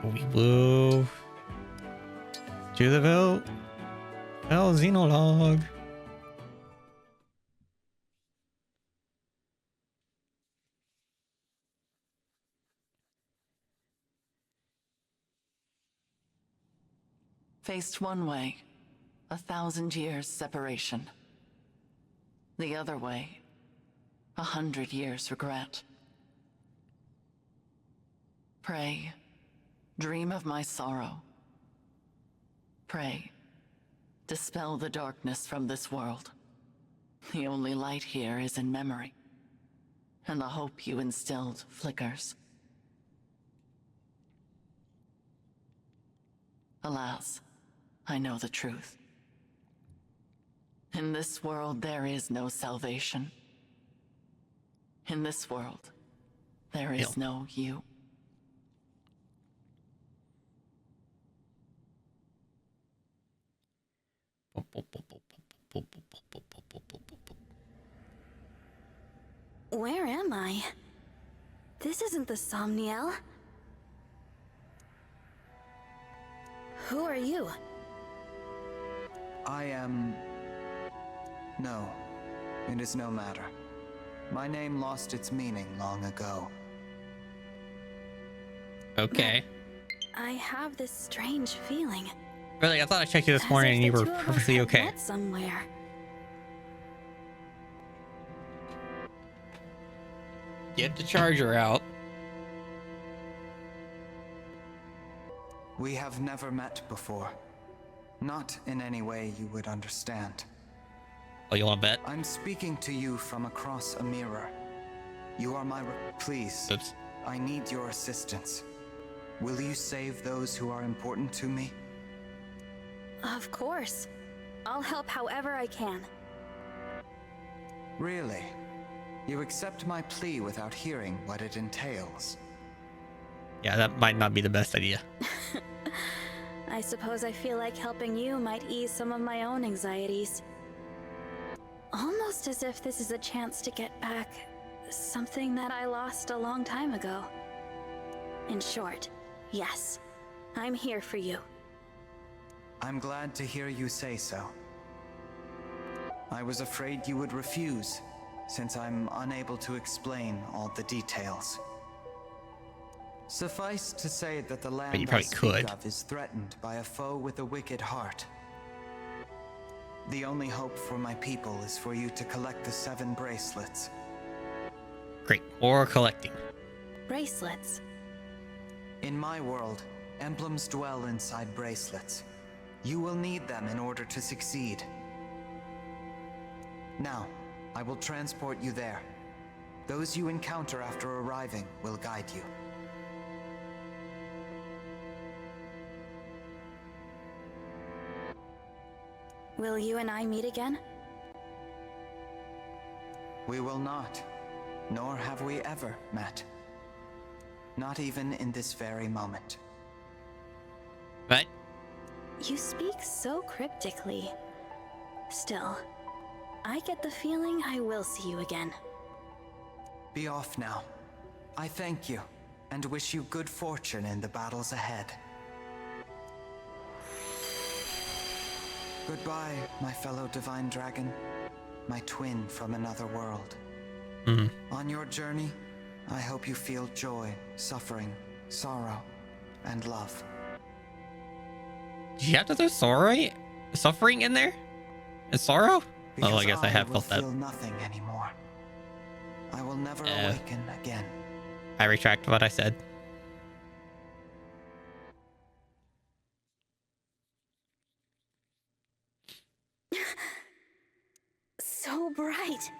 We move to the Vel Xenologue. Faced one way, 1,000 years separation. The other way, 100 years regret. Pray, dream of my sorrow. Pray, dispel the darkness from this world. The only light here is in memory, and the hope you instilled flickers. Alas, I know the truth. In this world, there is no salvation. In this world, there is no you. Where am I? This isn't the Somniel. Who are you? I am... No, it is no matter. My name lost its meaning long ago. Okay. I have this strange feeling. Really, I thought I checked you this morning and you were perfectly okay. Met somewhere. Get the charger out. We have never met before. Not in any way you would understand. Oh, you want to bet? I'm speaking to you from across a mirror. You are my... Please. Oops. I need your assistance. Will you save those who are important to me? Of course. I'll help however I can. Really? You accept my plea without hearing what it entails? Yeah, that might not be the best idea. I suppose I feel like helping you might ease some of my own anxieties. Almost as if this is a chance to get back something that I lost a long time ago. In short, yes, I'm here for you. I'm glad to hear you say so. I was afraid you would refuse, since I'm unable to explain all the details. Suffice to say that the land you probably I speak could. of is threatened by a foe with a wicked heart. The only hope for my people is for you to collect the 7 bracelets. Great. Or collecting. Bracelets. In my world, emblems dwell inside bracelets. You will need them in order to succeed. Now, I will transport you there. Those you encounter after arriving will guide you. Will you and I meet again? We will not, nor have we ever met. Not even in this very moment. What? You speak so cryptically. Still, I get the feeling I will see you again. Be off now. I thank you, and wish you good fortune in the battles ahead. Goodbye, my fellow divine dragon, my twin from another world. On your journey, I hope you feel joy, suffering, sorrow, and love. Did you have to throw suffering in there? And sorrow? Because I guess I have felt that. I will feel nothing anymore. I will never awaken again. I retract what I said. So bright.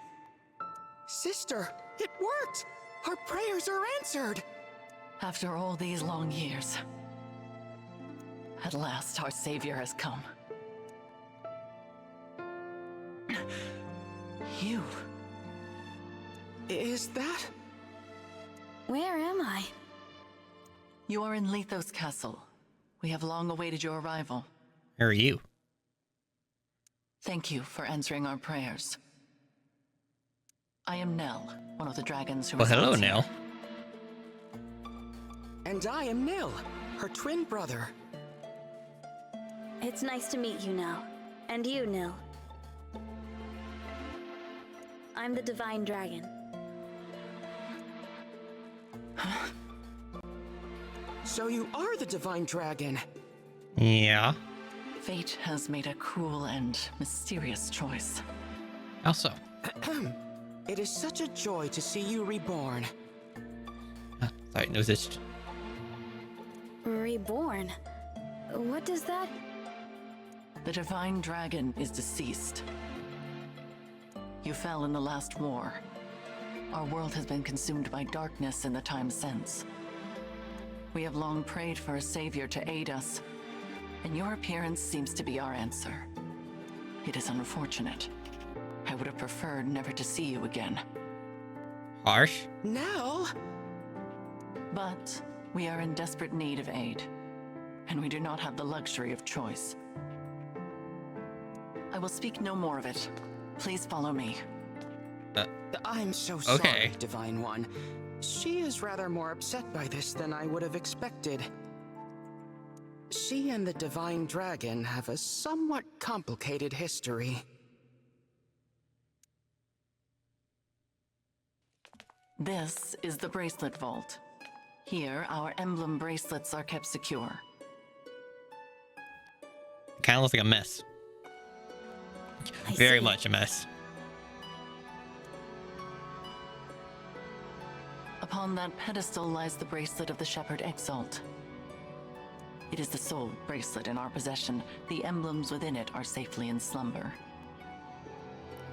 Sister, it worked! Our prayers are answered! After all these long years, at last our savior has come. You. Is that? Where am I? You are in Lethos Castle. We have long awaited your arrival. Where are you? Thank you for answering our prayers. I am Nel, one of the dragons who Well, hello, resides here. Nel. And I am Nil, her twin brother. It's nice to meet you now. And you, Nil. I'm the Divine Dragon. So you are the Divine Dragon. Yeah. Fate has made a cruel and mysterious choice. Also. It is such a joy to see you reborn. Sorry, no, this. Reborn? What does that... The Divine Dragon is deceased. You fell in the last war. Our world has been consumed by darkness in the time since. We have long prayed for a savior to aid us, and your appearance seems to be our answer. It is unfortunate. I would have preferred never to see you again. Harsh. Nel? But we are in desperate need of aid, and we do not have the luxury of choice. I will speak no more of it. Please follow me. I'm so sorry, Okay. Divine One. She is rather more upset by this than I would have expected. She and the Divine Dragon have a somewhat complicated history. This is the Bracelet Vault. Here, our Emblem bracelets are kept secure. Kind of looks like a mess. I Very see. much a mess. Upon that pedestal lies the bracelet of the Shepherd Exalt. It is the sole bracelet in our possession. The emblems within it are safely in slumber.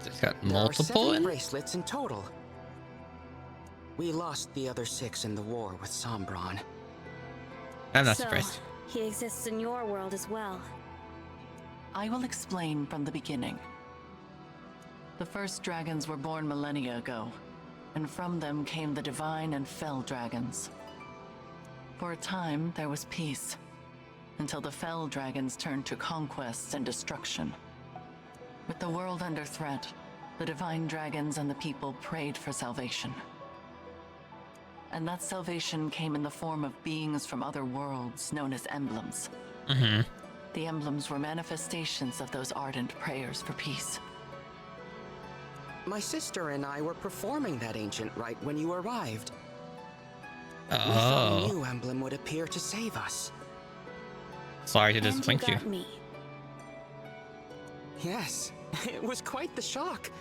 It's got There are multiple 7 in. bracelets in total. We lost the other 6 in the war with Sombron. I'm not So, surprised. he exists in your world as well. I will explain from the beginning. The first dragons were born millennia ago, and from them came the divine and fell dragons. For a time, there was peace, until the fell dragons turned to conquest and destruction. With the world under threat, the divine dragons and the people prayed for salvation. And that salvation came in the form of beings from other worlds known as emblems. Mm-hmm. The emblems were manifestations of those ardent prayers for peace. My sister and I were performing that ancient rite when you arrived. We thought a Oh. new emblem would appear to save us. Sorry to And you disappoint you. got me. Yes, it was quite the shock.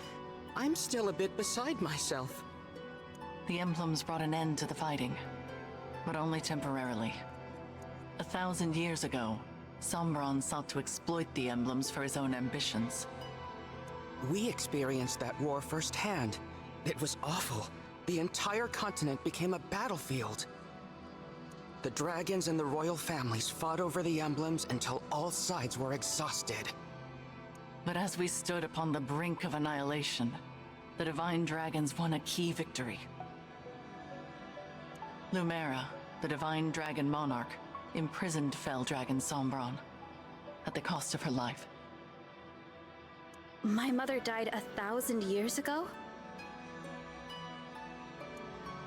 I'm still a bit beside myself. The emblems brought an end to the fighting, but only temporarily. 1,000 years ago, Sombron sought to exploit the emblems for his own ambitions. We experienced that war firsthand. It was awful. The entire continent became a battlefield. The dragons and the royal families fought over the emblems until all sides were exhausted. But as we stood upon the brink of annihilation, the divine dragons won a key victory. Lumera, the divine dragon monarch, imprisoned fell dragon Sombron at the cost of her life. My mother died 1,000 years ago?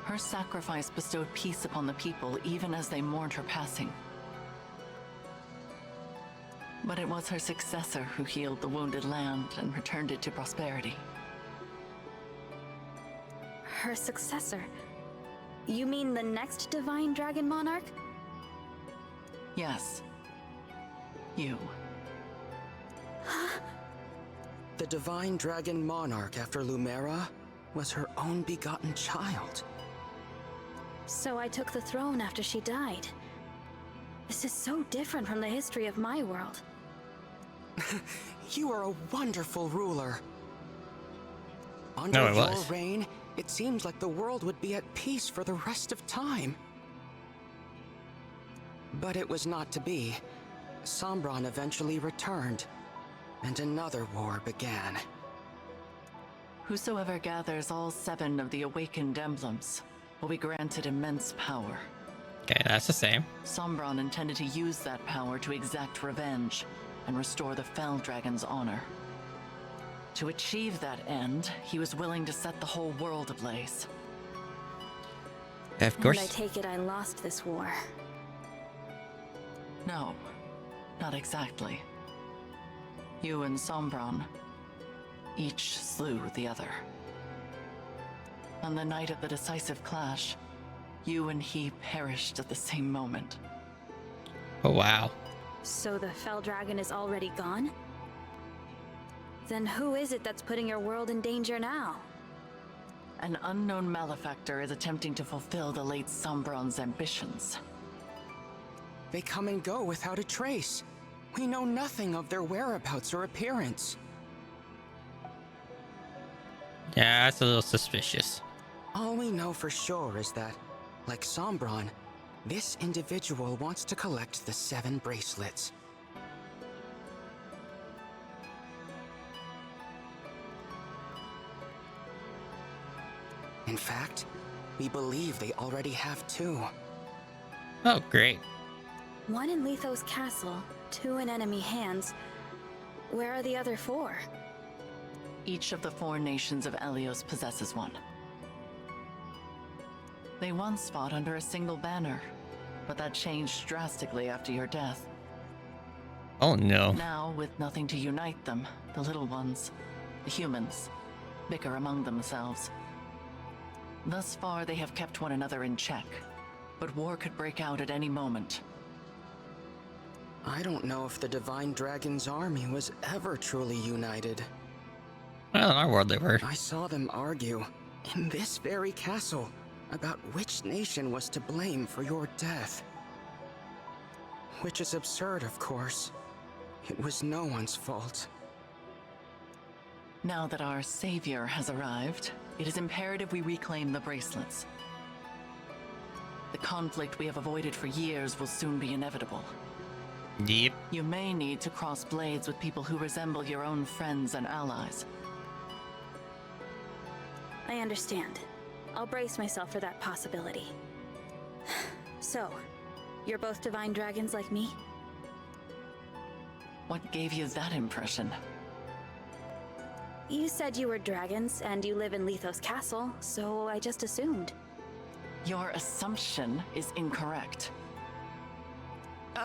Her sacrifice bestowed peace upon the people even as they mourned her passing. But it was her successor who healed the wounded land and returned it to prosperity. Her successor? You mean the next Divine Dragon Monarch? Yes. You. The Divine Dragon Monarch after Lumera was her own begotten child. So I took the throne after she died. This is so different from the history of my world. You are a wonderful ruler. No, Under it your was. reign, it seems like the world would be at peace for the rest of time. But it was not to be. Sombron eventually returned, and another war began. Whosoever gathers all 7 of the awakened emblems will be granted immense power. Okay, that's the same. Sombron intended to use that power to exact revenge and restore the Fell Dragon's honor. To achieve that end, he was willing to set the whole world ablaze. Of And I course. take it I lost this war. No, not exactly. You and Sombron each slew the other. On the night of the decisive clash, you and he perished at the same moment. Oh, wow. So the Fell Dragon is already gone? Then who is it that's putting your world in danger now? An unknown malefactor is attempting to fulfill the late Sombron's ambitions. They come and go without a trace. We know nothing of their whereabouts or appearance. Yeah, that's a little suspicious. All we know for sure is that, like Sombron, this individual wants to collect the 7 bracelets. In fact, we believe they already have 2. Oh, great. One in Lithos Castle, 2 in enemy hands. Where are the other 4? Each of the 4 nations of Elyos possesses one. They once fought under a single banner, but that changed drastically after your death. Oh, no. Now, with nothing to unite them, the little ones, the humans, bicker among themselves. Thus far, they have kept one another in check, but war could break out at any moment. I don't know if the Divine Dragon's army was ever truly united. Well, in our world they were. I saw them argue, in this very castle, about which nation was to blame for your death. Which is absurd, of course. It was no one's fault. Now that our savior has arrived, it is imperative we reclaim the bracelets. The conflict we have avoided for years will soon be inevitable. Yep. You may need to cross blades with people who resemble your own friends and allies. I understand. I'll brace myself for that possibility. So, you're both divine dragons like me? What gave you that impression? You said you were dragons and you live in Lithos Castle, so I just assumed. Your assumption is incorrect.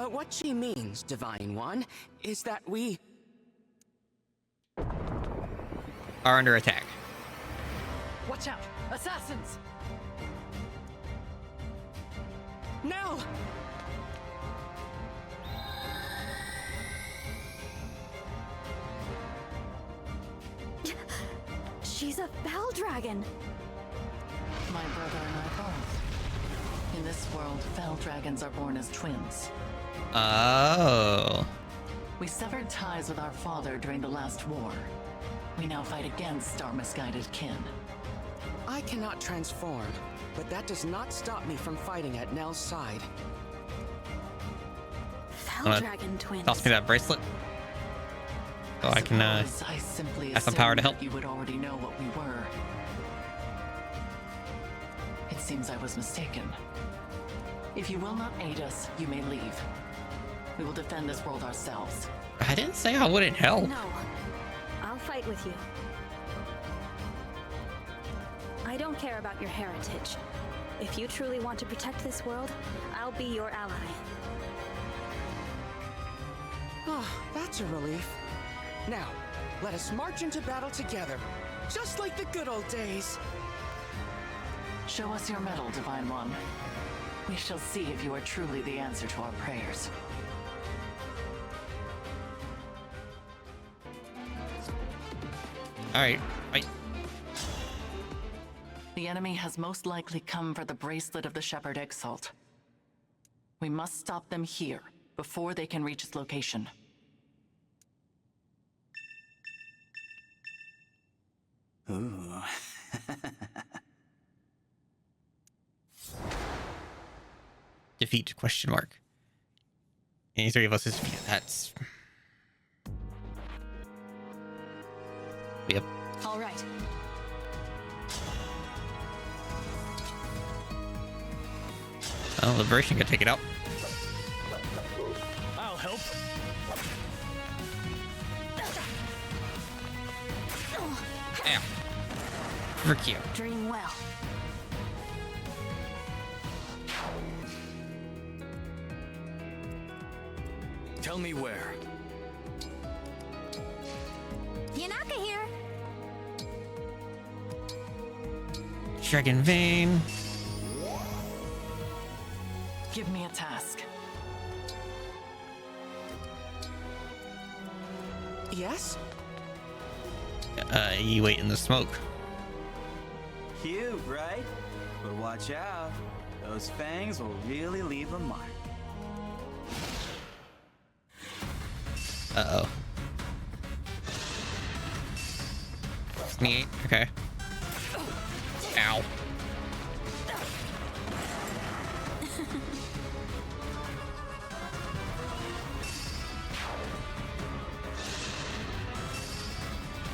What she means, Divine One, is that we... Are under attack. Watch out! Assassins! Nel! She's a Fell Dragon! My brother and I both. In this world, Fell Dragons are born as twins. Oh. We severed ties with our father during the last war. We now fight against our misguided kin. I cannot transform, but that does not stop me from fighting at Nel's side. Fell Dragon twins. Toss me that bracelet. So I can Suppose I simply have some power to assumed help. that you would already know what we were. It seems I was mistaken. If you will not aid us, you may leave. We will defend this world ourselves. I didn't say I wouldn't help. No. I'll fight with you. I don't care about your heritage. If you truly want to protect this world, I'll be your ally. Oh, that's a relief. Now, let us march into battle together, just like the good old days. Show us your mettle, Divine One. We shall see if you are truly the answer to our prayers. All right. Wait. The enemy has most likely come for the Bracelet of the Shepherd Exalt. We must stop them here, before they can reach its location. Ooh. Defeat? Question mark. Any 3 of us is defeated. That's. Yep. All right. Oh, Liberation could take it out. I'll help. Ow. Frick you. Dream well. Tell me where. Yanaka here. Dragon Vein. Give me a task. Yes? You wait in the smoke. Cute, right? But watch out. Those fangs will really leave a mark. Uh-oh. Neat. Okay. Ow.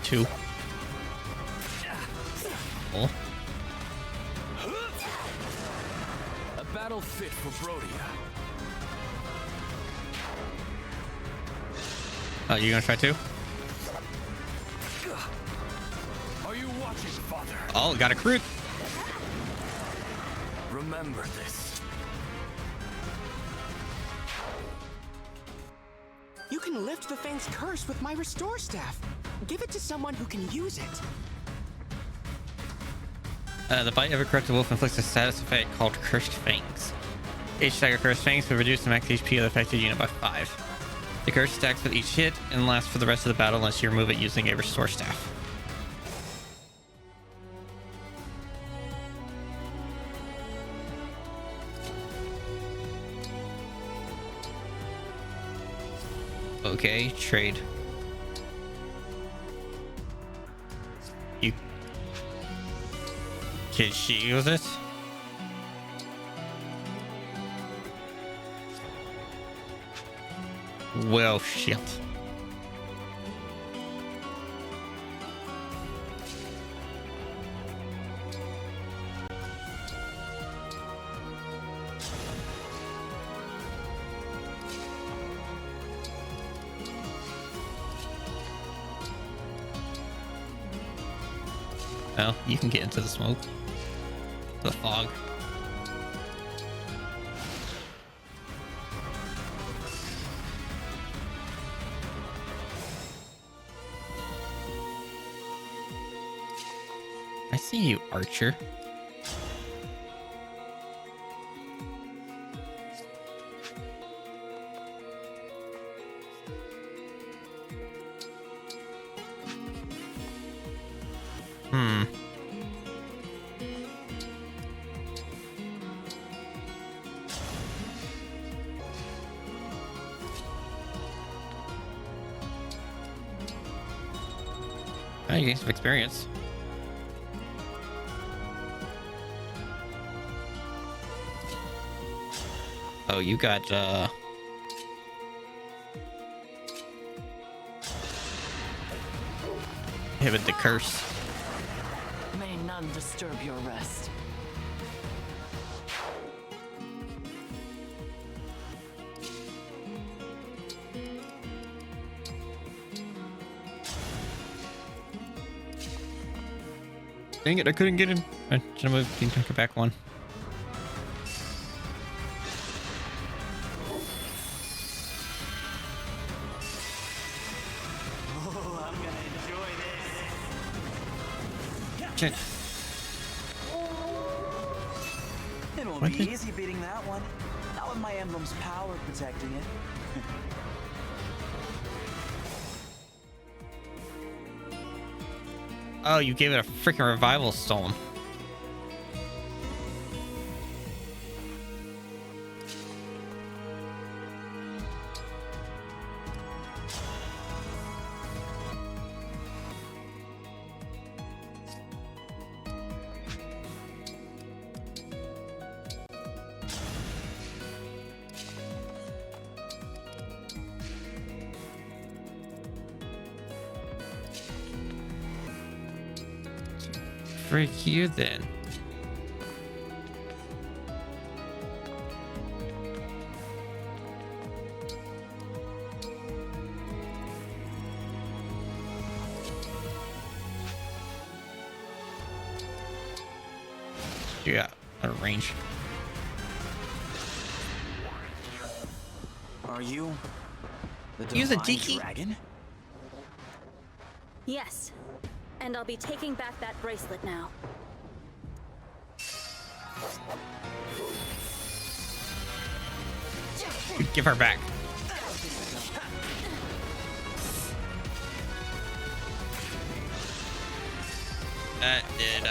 Two. Oh. A battle fit for Brodia. Oh, you gonna try two? Are you watching, Father? Oh, got a crit. Remember this. You can lift the Fang's curse with my restore staff. Give it to someone who can use it. The bite of a corrupted wolf inflicts a status effect called Cursed Fangs. Each stack of Cursed Fangs will reduce the max HP of the affected unit by 5. The curse stacks with each hit and lasts for the rest of the battle unless you remove it using a restore staff. Okay, trade. You... Can she use it? Well, shit. Well, you can get into the smoke. The fog. I see you, Archer. You gain some experience. Oh, you got hit with the curse. May none disturb your rest. Dang it, I couldn't get in. I should have moved King back one. Oh, I'm gonna enjoy this. Shit. It won't What be did- easy beating that one. Not with my emblem's power protecting it. Oh, you gave it a freaking revival stone. Freak you then. You got a range. Are you The Use a divine Tiki? dragon? Yes. And I'll be taking back that bracelet now. Give her back. That did,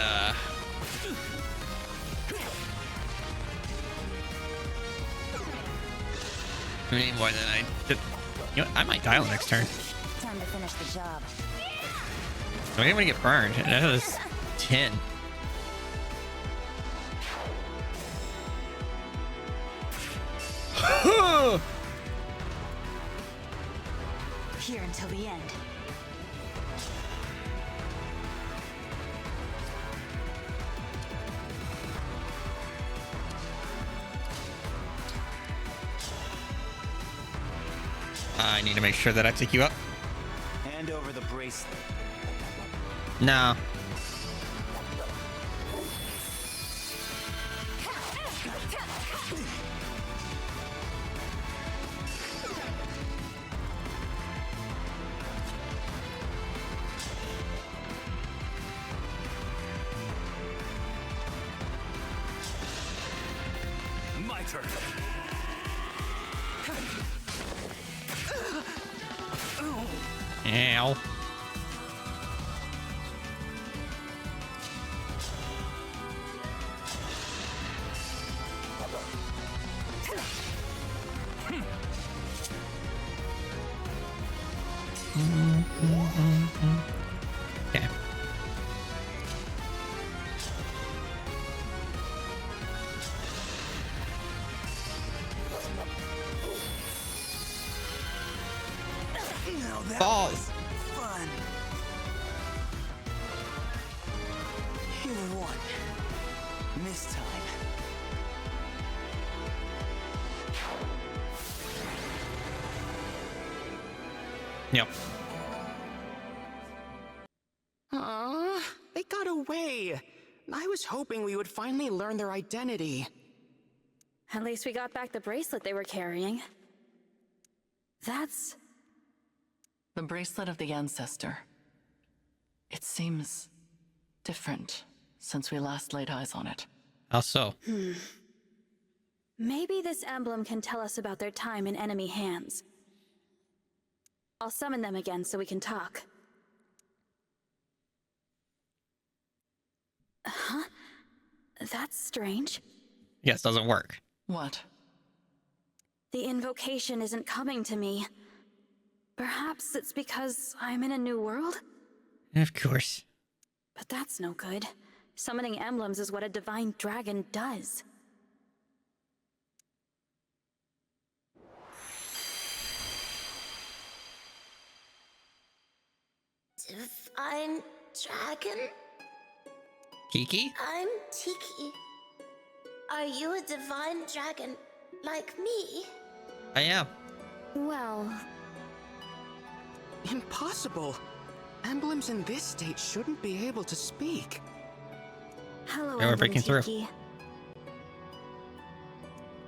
I mean, more than I did. You know what? I might dial next turn. Time to finish the job. I didn't want to get burned. And that was 10. Here until the end. I need to make sure that I take you up. Hand over the bracelet. No. My turn. Ow. Okay. Now that Balls. was fun. You won. This time. Yep. They got away. I was hoping we would finally learn their identity. At least we got back the bracelet they were carrying. That's... The bracelet of the ancestor. It seems different since we last laid eyes on it. How so? Maybe this emblem can tell us about their time in enemy hands. I'll summon them again so we can talk. Huh? That's strange. Yes, doesn't work. What? The invocation isn't coming to me. Perhaps it's because I'm in a new world? Of course. But that's no good. Summoning emblems is what a divine dragon does. Divine dragon? Tiki? I'm Tiki. Are you a divine dragon like me? I am. Well, Impossible. Emblems in this state shouldn't be able to speak. hello, Yeah, we're Emblem breaking through. Tiki.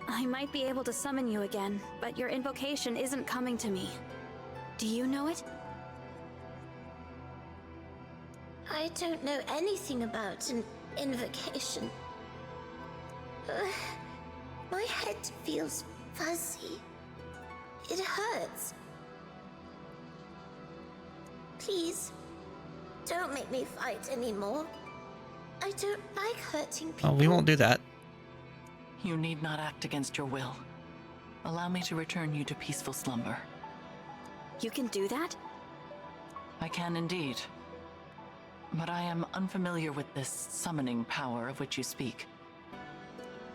I might be able to summon you again, but your invocation isn't coming to me. Do you know it? I don't know anything about an invocation. My head feels fuzzy. It hurts. Please, don't make me fight anymore. I don't like hurting people. Oh, we won't do that. You need not act against your will. Allow me to return you to peaceful slumber. You can do that? I can indeed. But I am unfamiliar with this summoning power of which you speak.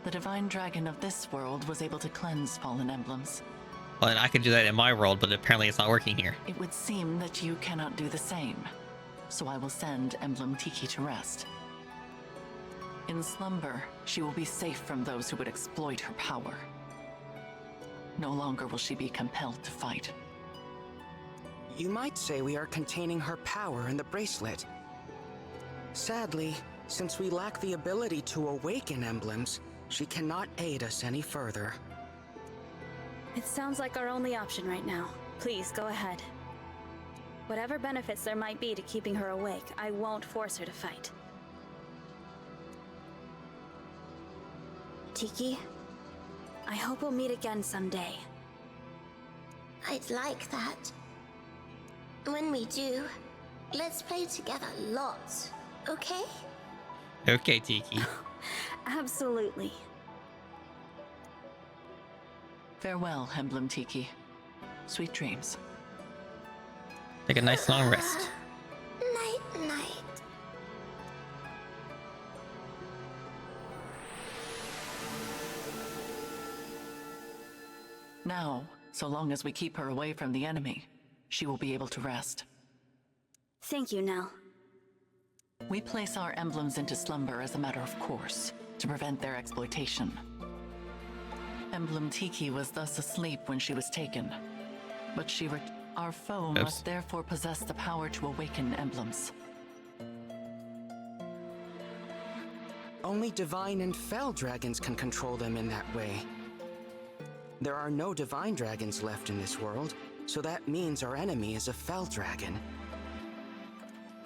The divine dragon of this world was able to cleanse fallen emblems. Well, and I could do that in my world, but apparently it's not working here. It would seem that you cannot do the same, so I will send Emblem Tiki to rest. In slumber, she will be safe from those who would exploit her power. No longer will she be compelled to fight. You might say we are containing her power in the bracelet. Sadly, since we lack the ability to awaken emblems, she cannot aid us any further. It sounds like our only option right now. Please, go ahead. Whatever benefits there might be to keeping her awake, I won't force her to fight. Tiki, I hope we'll meet again someday. I'd like that. When we do, let's play together lots, okay? Okay, Tiki. Absolutely. Farewell, Emblem Tiki. Sweet dreams. Take a nice long rest. Night, night. Now, so long as we keep her away from the enemy, she will be able to rest. Thank you, Nel. We place our emblems into slumber as a matter of course, to prevent their exploitation. Emblem Tiki was thus asleep when she was taken, but our foe must therefore possess the power to awaken emblems. Only divine and fell dragons can control them in that way. There are no divine dragons left in this world, so that means our enemy is a fell dragon.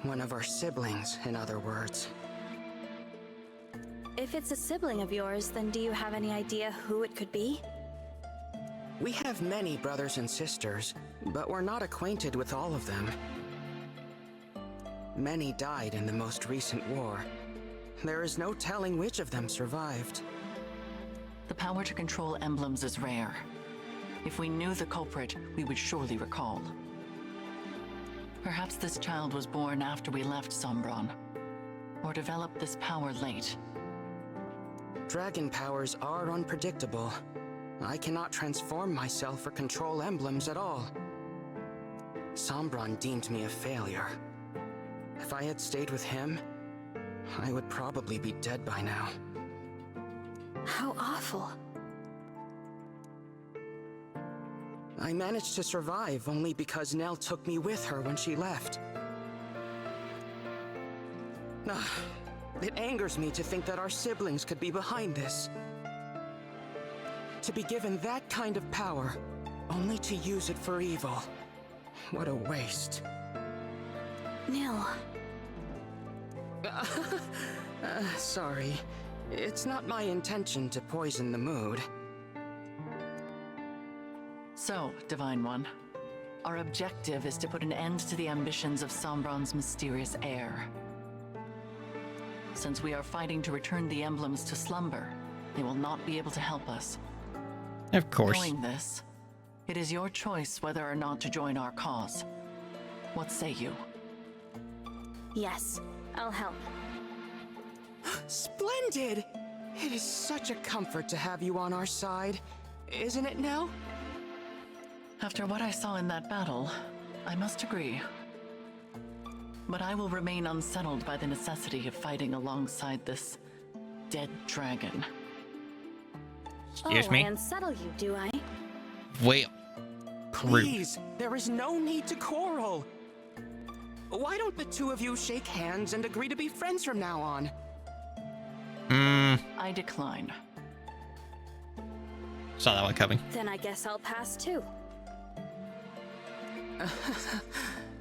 One of our siblings, in other words. If it's a sibling of yours, then do you have any idea who it could be? We have many brothers and sisters, but we're not acquainted with all of them. Many died in the most recent war. There is no telling which of them survived. The power to control emblems is rare. If we knew the culprit, we would surely recall. Perhaps this child was born after we left Sombron, or developed this power late. Dragon powers are unpredictable. I cannot transform myself or control emblems at all. Sombron deemed me a failure. If I had stayed with him, I would probably be dead by now. How awful. I managed to survive only because Nel took me with her when she left. It angers me to think that our siblings could be behind this. To be given that kind of power, only to use it for evil. What a waste. Nil. Sorry. It's not my intention to poison the mood. So, Divine One, our objective is to put an end to the ambitions of Sombron's mysterious heir. Since we are fighting to return the emblems to slumber, they will not be able to help us. Of course. Knowing this, it is your choice whether or not to join our cause. What say you? Yes, I'll help. Splendid! It is such a comfort to have you on our side, isn't it, Nel? After what I saw in that battle, I must agree. But I will remain unsettled by the necessity of fighting alongside this dead dragon. Excuse me? I unsettle you, do I? Wait. Please, there is no need to quarrel. Why don't the two of you shake hands and agree to be friends from now on? I decline. Saw that one coming. Then I guess I'll pass too.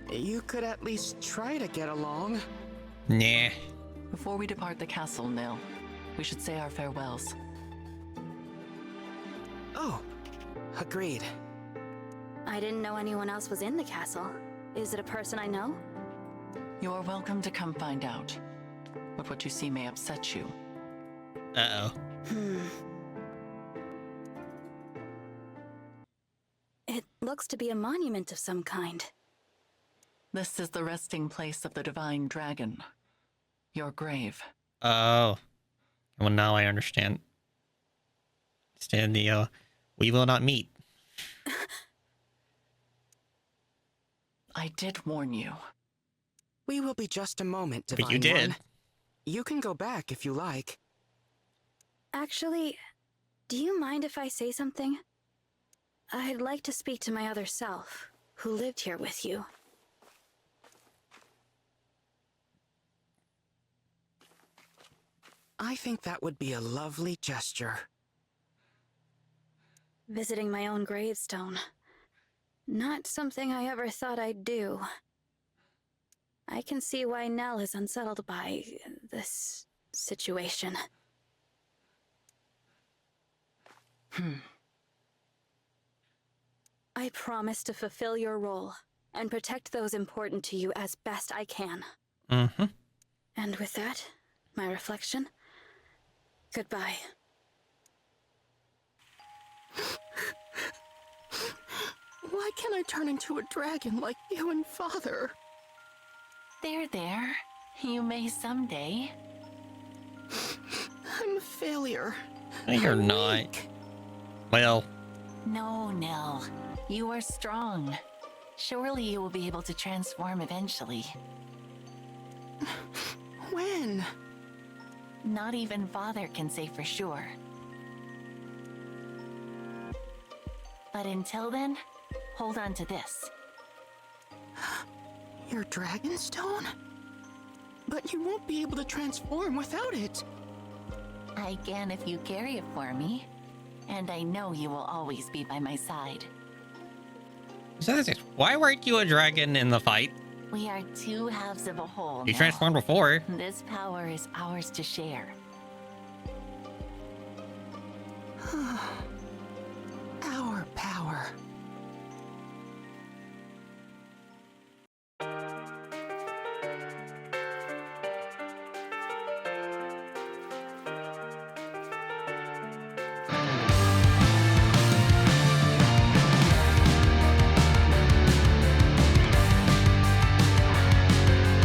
You could at least try to get along. Nah. Before we depart the castle, Nil, we should say our farewells. Oh, agreed. I didn't know anyone else was in the castle. Is it a person I know? You are welcome to come find out. But what you see may upset you. Uh-oh. It looks to be a monument of some kind. This is the resting place of the divine dragon. Your grave. Oh. Well, now I understand. Stand the, we will not meet. I did warn you. We will be just a moment, Divine But you did. One. You can go back if you like. Actually, do you mind if I say something? I'd like to speak to my other self, who lived here with you. I think that would be a lovely gesture. Visiting my own gravestone. Not something I ever thought I'd do. I can see why Nel is unsettled by this situation. I promise to fulfill your role and protect those important to you as best I can. Mm-hmm. And with that, my reflection, goodbye. Why can't I turn into a dragon like you and Father? There. You may someday. I'm a failure. No, you're I'm not. weak. Well, No, Nel. You are strong. Surely you will be able to transform eventually. When? Not even Father can say for sure. But until then, hold on to this. Your Dragonstone? But you won't be able to transform without it. I can if you carry it for me. And I know you will always be by my side. why weren't you a dragon in the fight? We are two halves of a whole. You Nel. transformed before. This power is ours to share. Our power.